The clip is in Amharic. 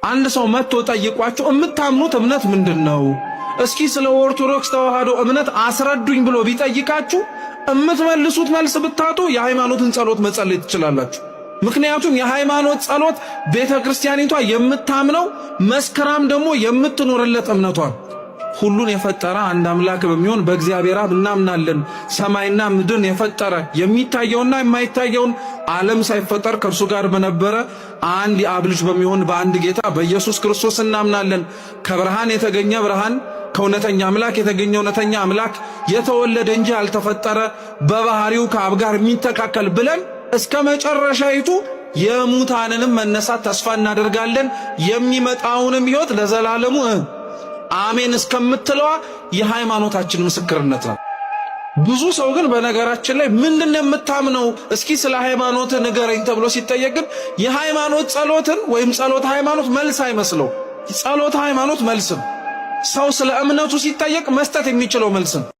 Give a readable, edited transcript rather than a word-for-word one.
አንድ ሰው መጥቶ ጠይቋቸው የምታምኑት እምነት ምንድነው? እስኪ ስለ ኦርቶዶክስ ተዋህዶ እምነት አስረዱኝ ብሎ ቢጠይቃችሁ እምትመልሱት መልስ ብታጡ የሃይማኖትን ጸሎት መጸለይ ትችላላችሁ። ምክንያቱም የሃይማኖት ጸሎት ቤተክርስቲያኒቷ የምታምነው መስከራም ደግሞ የምትኖርለት እምነቷ ሁሉን የፈጠረ አንድ አምላክ በሚሆን በእግዚአብሔር አብ እናምናለን። ሰማይና ምድርን የፈጠረ የሚታየውና የማይታየውን ዓለም ሳይፈጠር ከእርሱ ጋር በነበረ አንድ የአብ ልጅ በሚሆን በአንድ ጌታ በኢየሱስ ክርስቶስ እናምናለን። ከብርሃን የተገኘ ብርሃን፣ ከእውነተኛ አምላክ የተገኘ እውነተኛ አምላክ፣ የተወለደ እንጂ ያልተፈጠረ፣ በባህሪው ከአብ ጋር የሚተካከል ብለን እስከ መጨረሻይቱ የሙታንንም መነሳት ተስፋ እናደርጋለን። የሚመጣውንም ሕይወት ለዘላለሙ አሜን እስከምትለዋ የሃይማኖታችን ምስክርነት ነው። ብዙ ሰው ግን በነገራችን ላይ ምንድነው የምታምነው እስኪ ስለ ሃይማኖት ንገረኝ ተብሎ ሲጠየቅ ግን የሃይማኖት ጸሎትን ወይም ጸሎት ሃይማኖት መልስ አይመስለው። ጸሎት ሃይማኖት መልስም ሰው ስለ እምነቱ ሲጠየቅ መስጠት የሚችለው መልስም